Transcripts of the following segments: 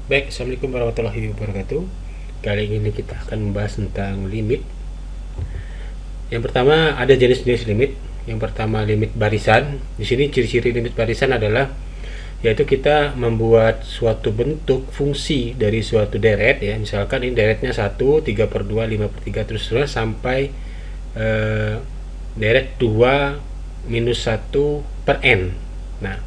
Baik, Assalamualaikum warahmatullahi wabarakatuh. Kali ini kita akan membahas tentang limit. Yang pertama ada jenis-jenis limit. Yang pertama limit barisan. Di sini ciri-ciri limit barisan adalah yaitu kita membuat suatu bentuk fungsi dari suatu deret ya. Misalkan ini deretnya 1, 3/2, 5/3 terus sampai deret 2 minus 1 per n. Nah,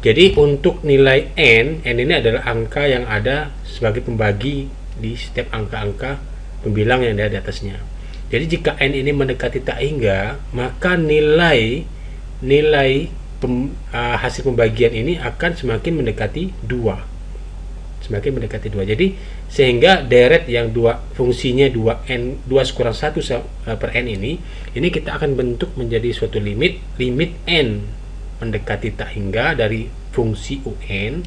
jadi untuk nilai n ini adalah angka yang ada sebagai pembagi di setiap angka-angka pembilang yang ada di atasnya. Jadi jika n ini mendekati tak hingga, maka nilai hasil pembagian ini akan semakin mendekati 2. Semakin mendekati 2. Jadi sehingga deret yang fungsinya 2 kurang 1 per n ini kita akan bentuk menjadi suatu limit n mendekati tak hingga dari fungsi un,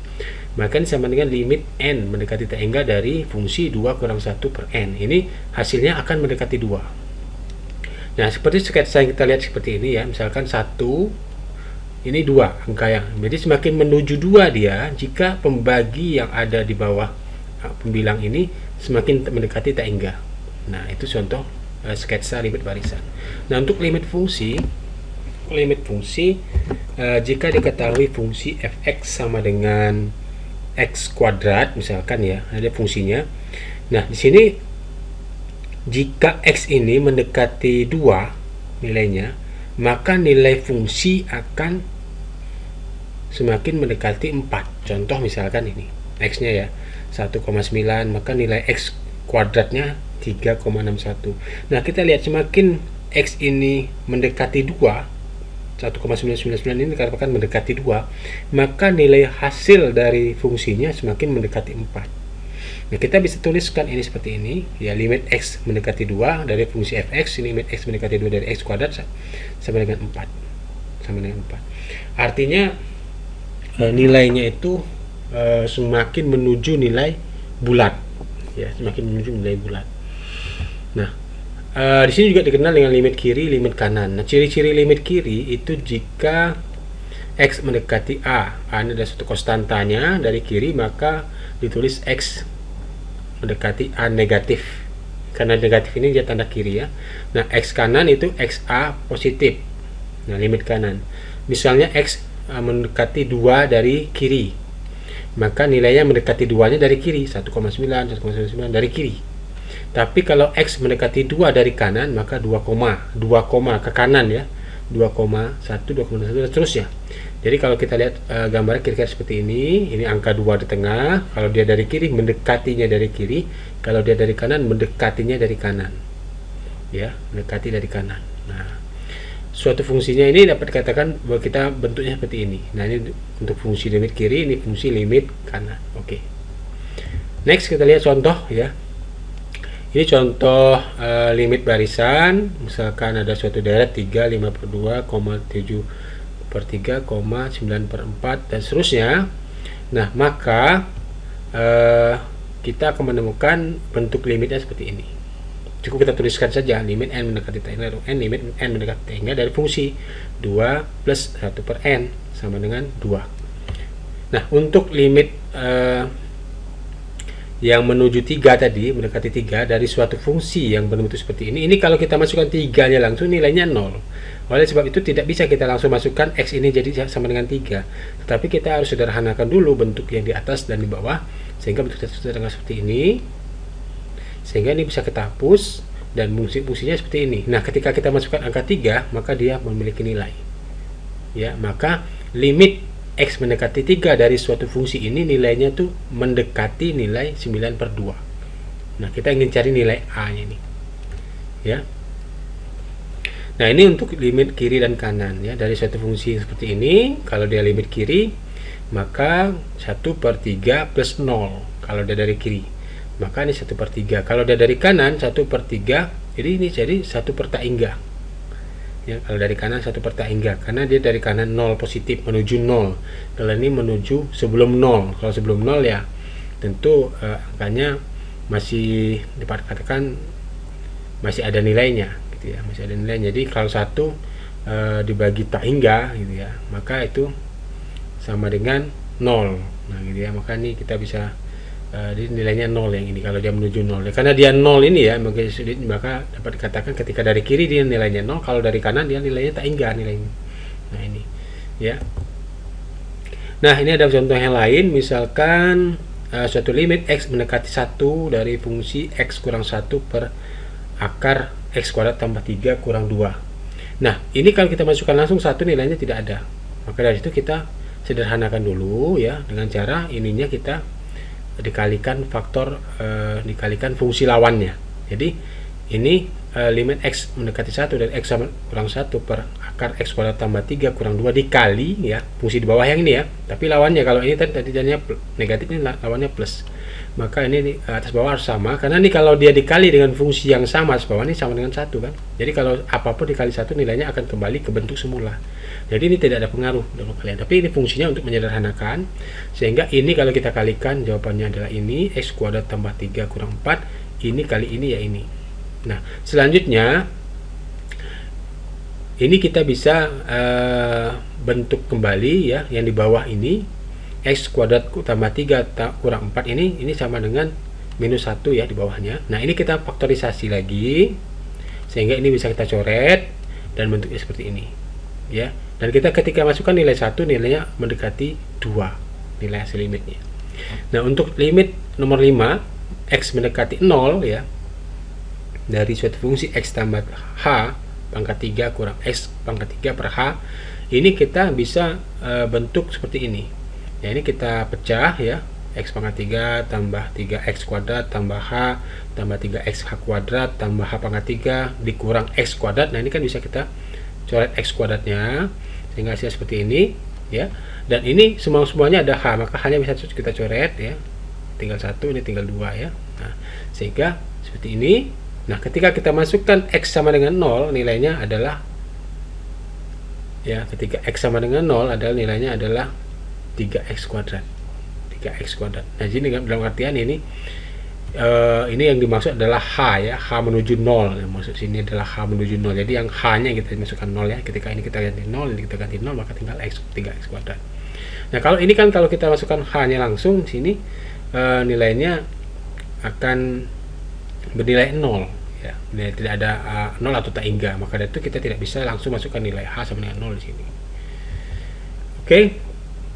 maka ini sama dengan limit n mendekati tak hingga dari fungsi 2 kurang 1 per n. Ini hasilnya akan mendekati 2. Nah, seperti sketsa yang kita lihat seperti ini ya. Misalkan 1, ini 2 angka yang. Jadi semakin menuju 2 dia jika pembagi yang ada di bawah pembilang ini semakin mendekati tak hingga. Nah, itu contoh sketsa limit barisan. Nah, untuk limit fungsi jika diketahui fungsi fx sama dengan x kuadrat misalkan ya, ada fungsinya. Nah, di sini jika x ini mendekati 2 nilainya, maka nilai fungsi akan semakin mendekati 4. Contoh misalkan ini x-nya ya 1,9, maka nilai x kuadratnya 3,61. Nah, kita lihat semakin x ini mendekati 2, 1,999 ini dikatakan mendekati 2, maka nilai hasil dari fungsinya semakin mendekati 4. Nah, kita bisa tuliskan ini seperti ini ya, limit x mendekati 2 dari fungsi fx, limit x mendekati 2 dari x kuadrat sama dengan 4. Artinya nilainya itu semakin menuju nilai bulat ya, semakin menuju nilai bulat. Nah, di sini juga dikenal dengan limit kiri, limit kanan. Nah, ciri-ciri limit kiri itu jika x mendekati a ini ada suatu konstantanya dari kiri, maka ditulis x mendekati a negatif. Karena negatif ini dia tanda kiri ya. Nah, x kanan itu xa positif. Nah, limit kanan. Misalnya x mendekati 2 dari kiri, maka nilainya mendekati 2-nya dari kiri, 1,9 dari kiri. Tapi kalau x mendekati 2 dari kanan, maka 2 ke kanan ya, 2,1, 2,1 seterusnya. Jadi kalau kita lihat gambarnya kira-kira seperti ini angka 2 di tengah. Kalau dia dari kiri, mendekatinya dari kiri. Kalau dia dari kanan, mendekatinya dari kanan ya, mendekati dari kanan. Nah, suatu fungsinya ini dapat dikatakan bahwa kita bentuknya seperti ini. Nah, ini untuk fungsi limit kiri, ini fungsi limit kanan. Oke. Next kita lihat contoh ya. Ini contoh limit barisan. Misalkan ada suatu deret 3, 5/2, 7/3, 9/4 dan seterusnya. Nah, maka kita akan menemukan bentuk limitnya seperti ini. Cukup kita tuliskan saja limit n mendekati tak hingga limit n mendekati tak hingga dari fungsi 2 plus 1 per n sama dengan 2. Nah, untuk limit yang menuju 3 tadi, mendekati 3 dari suatu fungsi yang berbentuk seperti ini kalau kita masukkan 3-nya langsung nilainya 0. Oleh sebab itu tidak bisa kita langsung masukkan x ini jadi sama dengan 3, tetapi kita harus sederhanakan dulu bentuk yang di atas dan di bawah sehingga bentuknya sederhana seperti ini, sehingga ini bisa kita hapus dan fungsinya seperti ini. Nah, ketika kita masukkan angka 3, maka dia memiliki nilai ya, maka limit x mendekati 3 dari suatu fungsi ini nilainya tuh mendekati nilai 9/2. Nah, kita ingin cari nilai a nya ini ya. Nah, ini untuk limit kiri dan kanan ya, dari suatu fungsi seperti ini. Kalau dia limit kiri, maka 1/3 plus 0 kalau dia dari kiri, maka ini 1/3. Kalau dia dari kanan 1/3, jadi ini jadi 1 per tak hingga ya. Kalau dari kanan 1 per tak hingga, karena dia dari kanan 0 positif menuju 0. Kalau ini menuju sebelum 0. Kalau sebelum 0 ya tentu angkanya masih dikatakan masih ada nilainya gitu ya, masih ada nilainya. Jadi kalau 1 dibagi tak hingga gitu ya, maka itu sama dengan 0. Nah gitu ya, maka ini kita bisa Jadi nilainya 0 yang ini kalau dia menuju 0. Karena dia 0 ini ya, maka dapat dikatakan ketika dari kiri dia nilainya 0, kalau dari kanan dia nilainya tak hingga nilainya. Nah ini ya. Nah ini ada contoh yang lain, misalkan suatu limit x mendekati 1 dari fungsi x kurang 1 per akar x kuadrat tambah 3 kurang 2. Nah ini kalau kita masukkan langsung 1 nilainya tidak ada, maka dari itu kita sederhanakan dulu ya, dengan cara ininya kita dikalikan faktor dikalikan fungsi lawannya. Jadi ini limit x mendekati 1 dari x sama kurang 1 per akar x kuadrat tambah 3 kurang 2 dikali ya fungsi di bawah yang ini ya, tapi lawannya kalau ini tadi jadinya negatif, ini lawannya plus, maka ini atas bawah harus sama, karena ini kalau dia dikali dengan fungsi yang sama atas bawah ini sama dengan 1 kan. Jadi kalau apapun dikali 1 nilainya akan kembali ke bentuk semula. Jadi ini tidak ada pengaruh dalam kalian, tapi ini fungsinya untuk menyederhanakan, sehingga ini kalau kita kalikan jawabannya adalah ini x kuadrat tambah 3 kurang 4, ini kali ini ya ini. Nah selanjutnya ini kita bisa bentuk kembali ya yang di bawah ini, x kuadrat tambah 3 kurang 4 ini sama dengan minus 1 ya di bawahnya. Nah ini kita faktorisasi lagi sehingga ini bisa kita coret dan bentuknya seperti ini ya. Dan kita ketika masukkan nilai 1 nilainya mendekati 2 nilai hasil limitnya. Nah untuk limit nomor 5 x mendekati 0 ya dari suatu fungsi x tambah h pangkat 3 kurang x pangkat 3 per h, ini kita bisa bentuk seperti ini ya. Ini kita pecah ya, x pangkat 3 tambah 3x kuadrat tambah h tambah 3x h kuadrat tambah h pangkat 3 dikurang x kuadrat. Nah ini kan bisa kita coret x kuadratnya sehingga hasilnya seperti ini ya. Dan ini semuanya ada h, maka hanya bisa kita coret ya, tinggal 1, ini tinggal 2 ya. Nah sehingga seperti ini. Nah ketika kita masukkan x sama dengan 0 nilainya adalah ya, ketika x sama dengan 0 adalah nilainya adalah 3x kuadrat. 3x kuadrat. Nah jadi dalam artian ini yang dimaksud adalah h ya, h menuju 0. Yang maksud sini adalah h menuju 0. Jadi yang h nya kita masukkan 0 ya. Ketika ini kita ganti 0, ini kita ganti 0, maka tinggal x 3x kuadrat. Nah kalau ini kan kalau kita masukkan h nya langsung sini nilainya akan bernilai 0 ya. Nilai tidak ada 0 atau tak hingga, maka dari itu kita tidak bisa langsung masukkan nilai h sama dengan 0 di sini. Oke,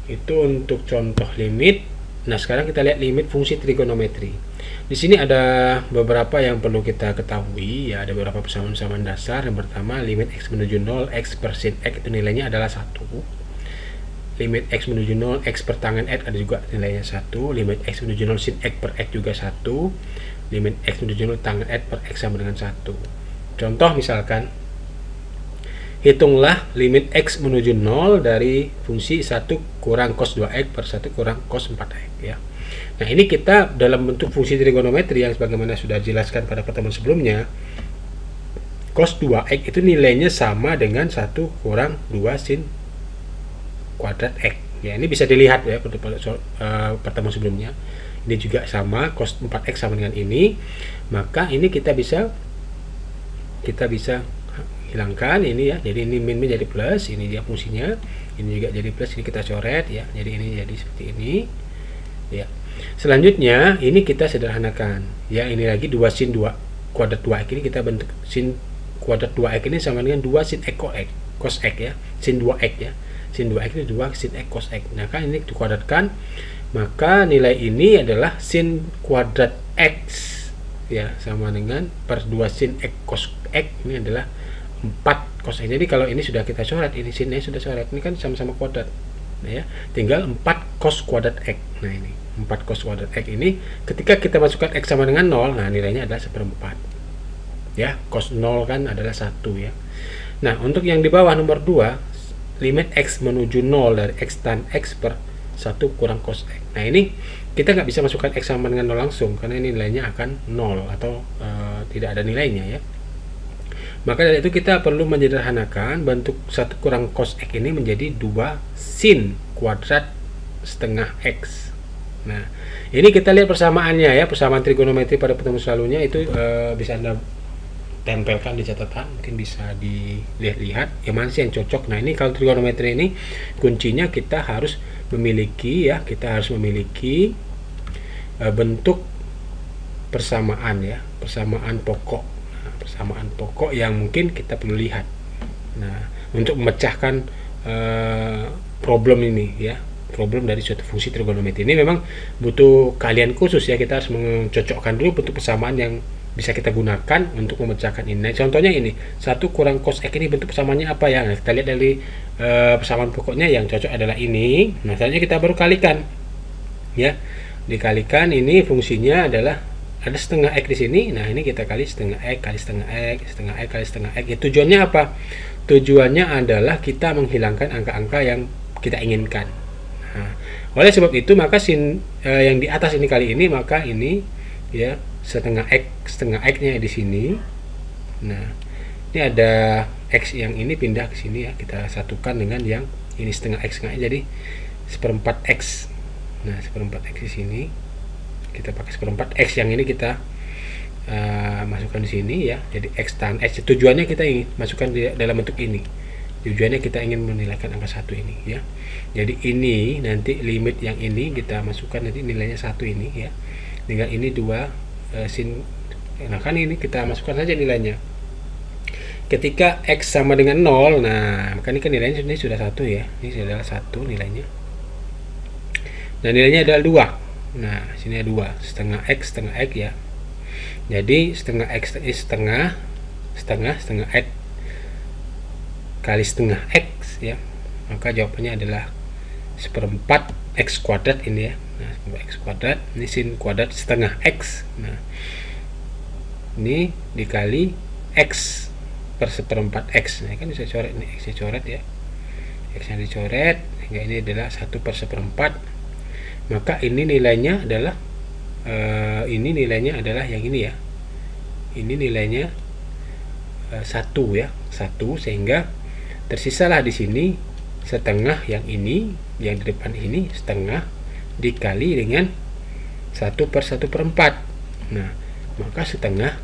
itu untuk contoh limit. Nah sekarang kita lihat limit fungsi trigonometri. Di sini ada beberapa yang perlu kita ketahui ya, ada beberapa persamaan-persamaan dasar. Yang pertama, limit x menuju 0 x per sin x itu nilainya adalah 1. Limit x menuju 0 x per tangen x ada juga nilainya 1. Limit x menuju 0 sin x per x juga 1. Limit x menuju 0 tangen x per x sama dengan 1. Contoh misalkan, hitunglah limit x menuju 0 dari fungsi 1 kurang cos 2x per 1 kurang cos 4x ya. Nah ini kita dalam bentuk fungsi trigonometri yang sebagaimana sudah dijelaskan pada pertemuan sebelumnya, cos 2x itu nilainya sama dengan 1 kurang 2 sin kuadrat x ya. Ini bisa dilihat ya pada pertemuan sebelumnya. Ini juga sama, cos 4x sama dengan ini, maka ini kita bisa hilangkan ini ya. Jadi ini min jadi plus, ini dia fungsinya, ini juga jadi plus, ini kita coret ya. Jadi ini jadi seperti ini ya. Selanjutnya ini kita sederhanakan ya, ini lagi 2 sin 2 kuadrat 2x ini kita bentuk sin kuadrat 2x ini sama dengan 2 sin x cos x ya, sin 2x ya. Sin 2x ini 2 sin x cos x. Nah kan ini dikuadratkan, maka nilai ini adalah sin kuadrat x ya sama dengan per 2 sin x cos x, ini adalah 4 cos x. Jadi kalau ini sudah kita coret, ini sinnya sudah coret, ini kan sama-sama kuadrat. Nah ya, tinggal 4 cos kuadrat x. Nah ini 4 cos kuadrat x ini ketika kita masukkan x sama dengan 0, nah nilainya adalah 1/4 ya. Cos 0 kan adalah 1 ya. Nah untuk yang di bawah nomor 2, limit x menuju 0 dari x tan x per 1 kurang cos x. Nah ini kita nggak bisa masukkan x sama dengan 0 langsung, karena ini nilainya akan 0 atau tidak ada nilainya ya. Maka dari itu kita perlu menyederhanakan bentuk 1 kurang cos x ini menjadi 2 sin kuadrat setengah x. Nah ini kita lihat persamaannya ya, persamaan trigonometri pada pertemuan selalunya itu bisa Anda tempelkan di catatan, mungkin bisa dilihat-lihat yang mana sih yang cocok. Nah ini kalau trigonometri ini kuncinya kita harus memiliki ya, kita harus memiliki bentuk persamaan ya, persamaan pokok. Nah, persamaan pokok yang mungkin kita perlu lihat. Nah, untuk memecahkan problem ini ya, problem dari suatu fungsi trigonometri ini memang butuh keahlian khusus ya. Kita harus mencocokkan dulu bentuk persamaan yang bisa kita gunakan untuk memecahkan ini. Nah, contohnya ini 1 kurang cos X ini bentuk persamaannya apa ya? Nah, kita lihat dari persamaan pokoknya yang cocok adalah ini. Nah, selanjutnya kita baru kalikan ya, dikalikan ini fungsinya adalah ada setengah X di sini. Nah, ini kita kali setengah X kali setengah X, setengah X kali setengah X. Ya, tujuannya apa? Tujuannya adalah kita menghilangkan angka-angka yang kita inginkan. Nah, oleh sebab itu maka yang di atas ini kali ini, maka ini ya setengah X nya di sini. Nah, ini ada X yang ini pindah ke sini ya, kita satukan dengan yang ini setengah X jadi seperempat X. Nah, seperempat X di sini kita pakai seperempat X yang ini kita masukkan di sini ya, jadi X tan X. Tujuannya kita ingin masukkan di dalam bentuk ini, tujuannya kita ingin menilaikan angka 1 ini ya. Jadi ini nanti limit yang ini kita masukkan, nanti nilainya 1 ini ya, tinggal ini 2 sin. Nah, kan ini kita masukkan saja nilainya ketika X sama dengan 0. Nah, maka ini kan nilainya ini sudah 1 ya, ini sudah 1 nilainya. Nah, nilainya adalah 2. Nah, sini ada 2 setengah X ya. Jadi setengah X ini setengah X kali setengah X ya, maka jawabannya adalah seperempat X kuadrat ini ya. Nah, seperempat X kuadrat, ini sin kuadrat setengah X. Nah, ini dikali X per seperempat X. Nah, kan bisa coret ini, X nya coret ya, X nya dicoret sehingga ini adalah 1 per seperempat. Maka ini nilainya adalah ini nilainya adalah yang ini ya, ini nilainya 1 ya, 1, sehingga tersisalah di sini setengah yang ini, yang di depan ini setengah dikali dengan 1 per 1/4. Nah, maka setengah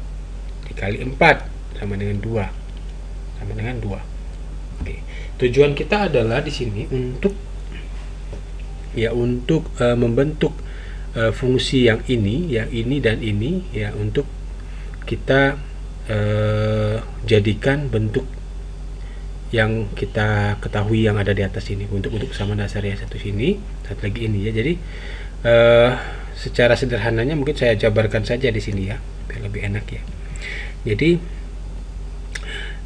dikali 4 sama dengan 2, sama dengan 2. Oke. Tujuan kita adalah di sini untuk ya, untuk membentuk fungsi yang ini dan ini ya, untuk kita jadikan bentuk yang kita ketahui yang ada di atas ini, untuk kesamaan dasar yang satu sini, satu lagi ini ya. Jadi secara sederhananya mungkin saya jabarkan saja di sini ya, biar lebih enak ya. Jadi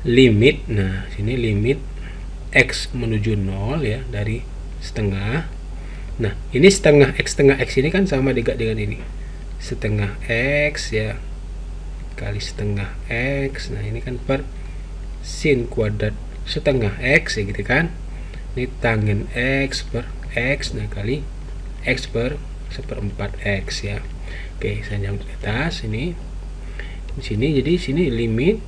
limit, nah sini limit X menuju 0 ya, dari setengah. Nah, ini setengah X ini kan sama dengan ini setengah X ya, kali setengah X. Nah, ini kan per sin kuadrat setengah X ya gitu kan. Ini tangen X per X, nah kali X per seperempat X ya. Oke, saya jangkut ke atas ini. Di sini, jadi sini limit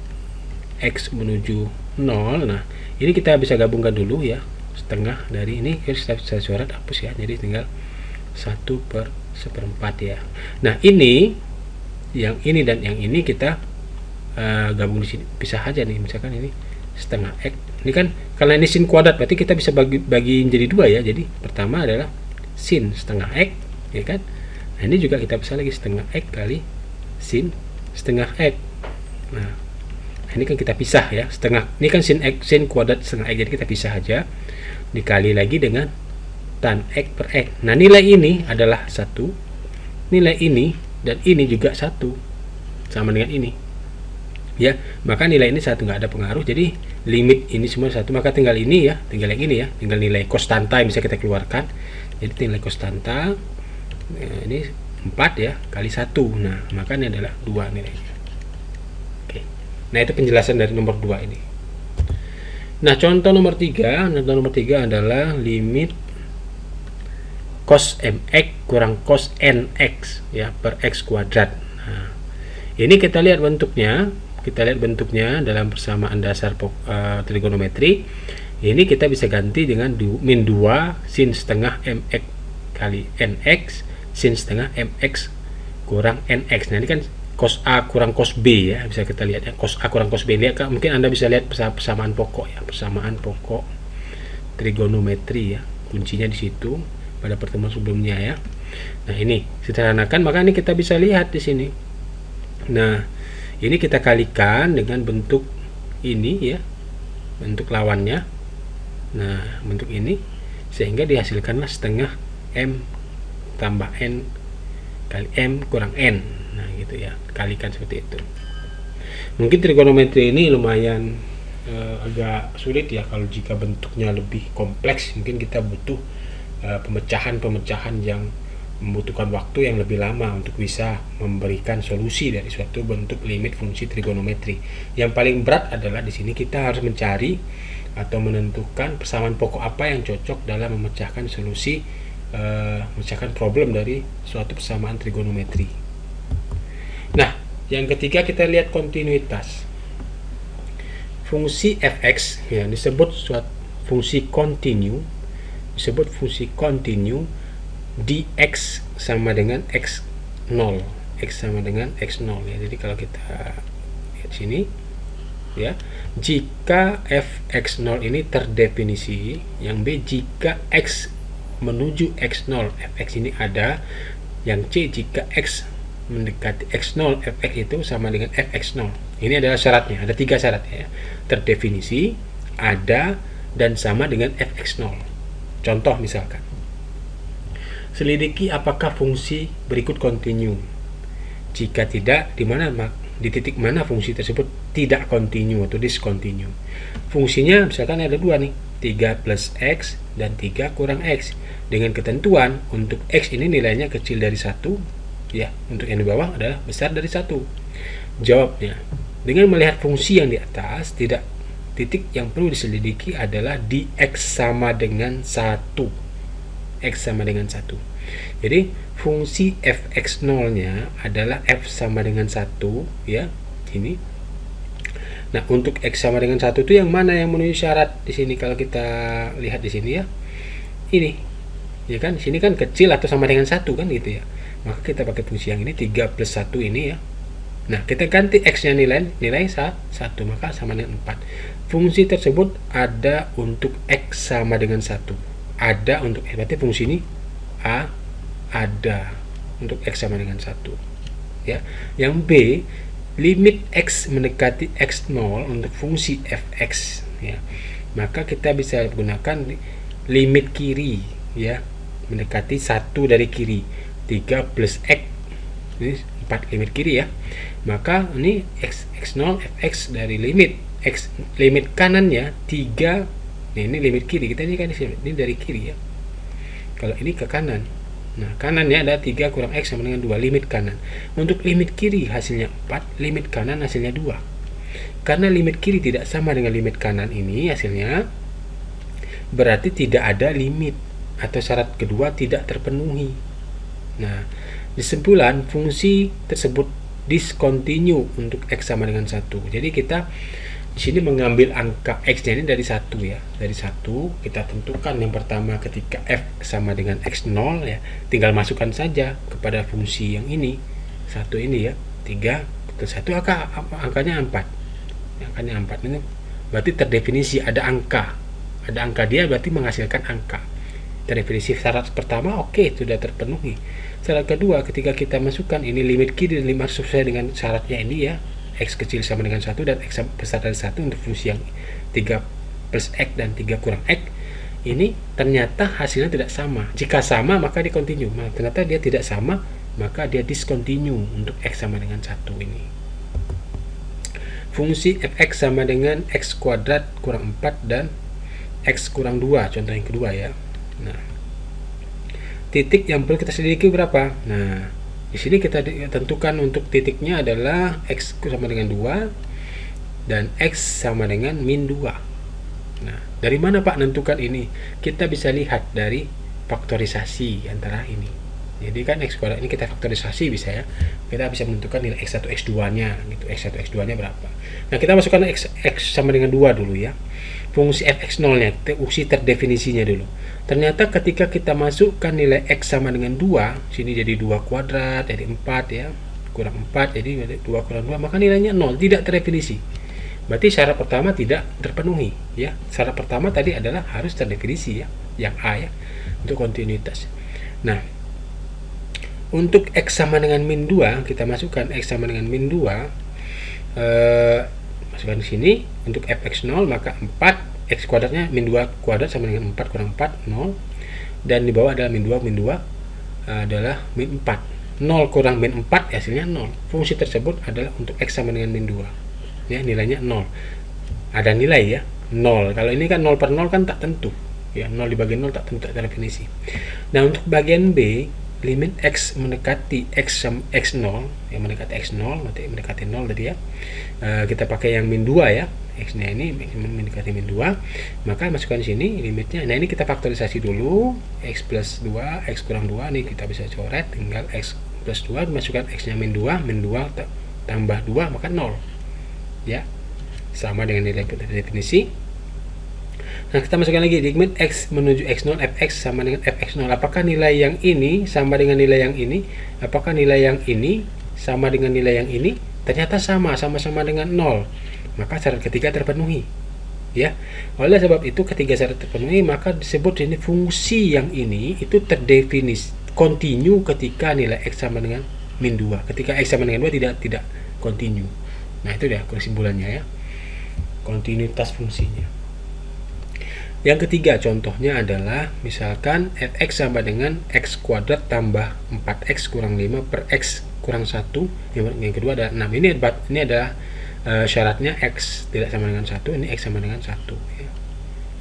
X menuju 0. Nah, ini kita bisa gabungkan dulu ya, setengah dari ini saya coret, hapus ya, jadi tinggal 1 per seperempat ya. Nah, ini yang ini dan yang ini kita gabung di sini, pisah aja nih, misalkan ini setengah X, ini kan karena ini sin kuadrat berarti kita bisa bagi jadi 2 ya. Jadi pertama adalah sin setengah X ya kan. Nah, ini juga kita bisa lagi setengah X kali sin setengah X. Nah, ini kan kita pisah ya, setengah ini kan sin X, sin kuadrat setengah X, jadi kita pisah aja, dikali lagi dengan tan X per X. Nah, nilai ini adalah 1, nilai ini dan ini juga 1 sama dengan ini ya, maka nilai ini 1, nggak ada pengaruh, jadi limit ini semua 1, maka tinggal ini ya, tinggal yang ini ya, tinggal nilai konstanta yang bisa kita keluarkan. Jadi nilai konstanta ini 4 ya kali 1, nah maka ini adalah 2 nilainya. Oke, nah itu penjelasan dari nomor 2 ini. Nah, contoh nomor 3 adalah limit cos mx kurang cos nx ya per x kuadrat. Nah, ini kita lihat bentuknya dalam persamaan dasar trigonometri. Ini kita bisa ganti dengan min 2 sin setengah mx kali nx sin setengah mx kurang nx. Nah, ini kan cos A kurang cos B ya, bisa kita lihat ya, cos A kurang cos B. Lihat, mungkin Anda bisa lihat persamaan pokok ya, persamaan pokok trigonometri ya, kuncinya di situ pada pertemuan sebelumnya ya. Nah, ini sederhanakan, maka ini kita bisa lihat di sini. Nah, ini kita kalikan dengan bentuk ini ya, bentuk lawannya. Nah, bentuk ini, sehingga dihasilkanlah setengah M tambah N kali M kurang N. Nah, gitu ya, kalikan seperti itu. Mungkin trigonometri ini lumayan agak sulit ya, kalau jika bentuknya lebih kompleks mungkin kita butuh pemecahan-pemecahan yang membutuhkan waktu yang lebih lama untuk bisa memberikan solusi dari suatu bentuk limit fungsi trigonometri. Yang paling berat adalah di sini kita harus mencari atau menentukan persamaan pokok apa yang cocok dalam memecahkan solusi, memecahkan problem dari suatu persamaan trigonometri. Nah, yang ketiga kita lihat kontinuitas. Fungsi fx ya disebut suatu fungsi kontinu, disebut fungsi kontinu dx sama dengan x0, x sama dengan x0 ya. Jadi kalau kita lihat sini ya, jika fx0 ini terdefinisi, yang B jika x menuju x0 fx ini ada, yang C jika x mendekati x0 fx itu sama dengan fx0. Ini adalah syaratnya, ada 3 syarat ya, terdefinisi, ada, dan sama dengan fx0. Contoh misalkan, selidiki apakah fungsi berikut kontinu. Jika tidak, di titik mana fungsi tersebut tidak kontinu atau diskontinu. Fungsinya misalkan ada 2 nih, 3 plus x dan 3 kurang x. Dengan ketentuan untuk x ini nilainya kecil dari 1 ya, untuk yang di bawah adalah besar dari 1. Jawabnya, dengan melihat fungsi yang di atas, titik yang perlu diselidiki adalah di x sama dengan 1. X sama dengan 1. Jadi fungsi fx0 nya adalah f sama dengan 1 ya, ini. Nah, untuk x sama dengan 1 itu yang mana yang memenuhi syarat di sini? Kalau kita lihat di sini ya, ini ya kan, sini kan kecil atau sama dengan 1 kan gitu ya, maka kita pakai fungsi yang ini, 3 plus 1 ini ya. Nah, kita ganti x nya nilai 1, maka sama dengan 4. Fungsi tersebut ada untuk x sama dengan 1, ada untuk berarti fungsi ini ada untuk x sama dengan 1 ya. Yang B, limit x mendekati x0 untuk fungsi fx ya, maka kita bisa gunakan limit kiri ya, mendekati 1 dari kiri, 3 plus x, ini 4 limit kiri ya, maka ini x0 fx dari limit x, limit kanannya 3. Nah, ini limit kiri, kita ini kan ini dari kiri ya, kalau ini ke kanan. Nah, kanannya ada 3 kurang x sama dengan 2, limit kanan. Untuk limit kiri hasilnya 4, limit kanan hasilnya 2. Karena limit kiri tidak sama dengan limit kanan ini hasilnya, berarti tidak ada limit atau syarat kedua tidak terpenuhi. Nah, kesimpulan fungsi tersebut diskontinu untuk x sama dengan 1. Jadi kita di sini mengambil angka x-nya ini dari 1 ya. Dari 1 kita tentukan yang pertama ketika f sama dengan x0 ya, tinggal masukkan saja kepada fungsi yang ini. 1 ini ya, 3 plus 1 angkanya 4. Angkanya 4 ini berarti terdefinisi ada angka. Ada angka dia berarti menghasilkan angka. Terdefinisi syarat pertama oke, sudah terpenuhi. Syarat kedua ketika kita masukkan ini limit kiri dan limit sesuai dengan syaratnya ini ya, x kecil sama dengan 1 dan x besar dari 1 untuk fungsi yang 3 plus x dan 3 kurang x, ini ternyata hasilnya tidak sama. Jika sama maka dia kontinu, ternyata dia tidak sama maka dia diskontinu untuk x sama dengan 1 ini. Fungsi fx sama dengan x kuadrat kurang 4 dan x kurang 2, contoh yang kedua ya. Nah, titik yang perlu kita selidiki berapa? Nah, di sini kita tentukan untuk titiknya adalah x sama dengan 2 dan x sama dengan min 2. Nah, dari mana Pak menentukan ini? Kita bisa lihat dari faktorisasi antara ini. Jadi kan x kuadrat ini kita faktorisasi bisa ya. Kita bisa menentukan nilai x1 x2 nya gitu. x1 x2 nya berapa. Nah, kita masukkan x sama dengan 2 dulu ya. Fungsi fx0 nya, fungsi terdefinisinya dulu. Ternyata ketika kita masukkan nilai x sama dengan 2, sini jadi 2 kuadrat, jadi 4 ya, kurang 4, jadi 2 kurang 2, maka nilainya 0, tidak terdefinisi. Berarti syarat pertama tidak terpenuhi ya. Syarat pertama tadi adalah harus terdefinisi ya, yang A ya, untuk kontinuitas. Nah, untuk X sama dengan min 2, kita masukkan X sama dengan min 2, masukkan di sini. Untuk fx0 maka 4 X kuadratnya min 2 kuadrat sama dengan 4 kurang 4, 0. Dan di bawah adalah min 2 adalah min 4. 0 kurang min 4 hasilnya 0. Fungsi tersebut adalah untuk X sama dengan min 2. Ya, nilainya 0. Ada nilai ya, 0. Kalau ini kan 0 per 0 kan tak tentu. Ya, 0 dibagi 0 tak tentu, tak definisi. Nah, untuk bagian B, limit X mendekati X0, yang mendekati X0, nanti mendekati 0 tadi ya. Kita pakai yang min 2 ya. X-nya ini mendekati min 2, maka masukkan di sini limitnya. Nah, ini kita faktorisasi dulu. X plus 2, X kurang 2, nih kita bisa coret, tinggal X plus 2, masukkan X-nya min 2 tambah 2, maka 0. Ya, sama dengan nilai definisi. Nah, kita masukkan lagi limit X menuju X0, fx sama dengan fx0. Apakah nilai yang ini sama dengan nilai yang ini? Apakah nilai yang ini sama dengan nilai yang ini? Ternyata sama-sama dengan 0. Maka syarat ketiga terpenuhi. Ya. Oleh sebab itu ketiga syarat terpenuhi, maka disebut ini fungsi yang ini itu terdefinisi kontinu ketika nilai X sama dengan min 2. Ketika X sama dengan 2 tidak kontinu. Nah, itu dia kesimpulannya ya. Kontinuitas fungsinya. Yang ketiga contohnya adalah misalkan fx sama dengan x kuadrat tambah 4x kurang 5 per x kurang 1. Yang kedua adalah 6. Ini adalah syaratnya x tidak sama dengan 1, ini x sama dengan 1 ya.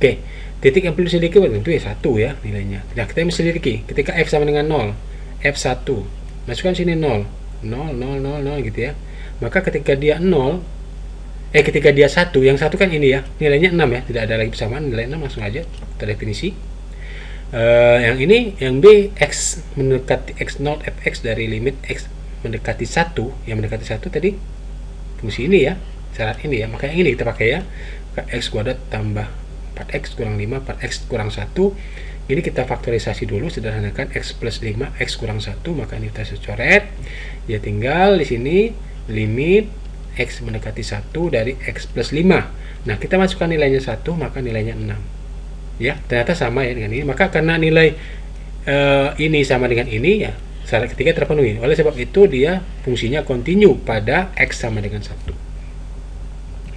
Oke, titik yang perlu diselidiki tentu ya 1 ya nilainya. Nah, kita selidiki ketika f sama dengan 0, f1 masukkan sini 0 gitu ya. Maka ketika dia 0, ketika dia 1, yang 1 kan ini ya, nilainya 6 ya, tidak ada lagi persamaan, nilai 6 langsung aja terdefinisi. Yang ini, yang B, X mendekati X0 fx dari limit X mendekati 1, yang mendekati 1 tadi fungsi ini ya, syarat ini ya, maka yang ini kita pakai ya, X kuadrat tambah 4x kurang 5 per x kurang 1. Ini kita faktorisasi dulu, sederhanakan X plus 5 X kurang 1, maka ini kita coret ya, tinggal di sini limit X mendekati 1 dari X plus 5. Nah, kita masukkan nilainya 1, maka nilainya 6 ya, ternyata sama ya dengan ini. Maka karena nilai ini sama dengan ini ya, syarat ketiga terpenuhi. Oleh sebab itu dia fungsinya kontinu pada X sama dengan 1.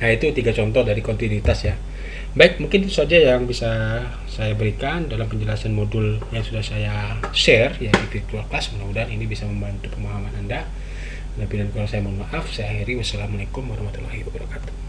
Nah, itu 3 contoh dari kontinuitas ya. Baik, mungkin itu saja yang bisa saya berikan dalam penjelasan modul yang sudah saya share ya di virtual class. Mudah-mudahan ini bisa membantu pemahaman Anda. Lebih dan kurang saya mohon maaf. Saya akhiri. Wassalamualaikum warahmatullahi wabarakatuh.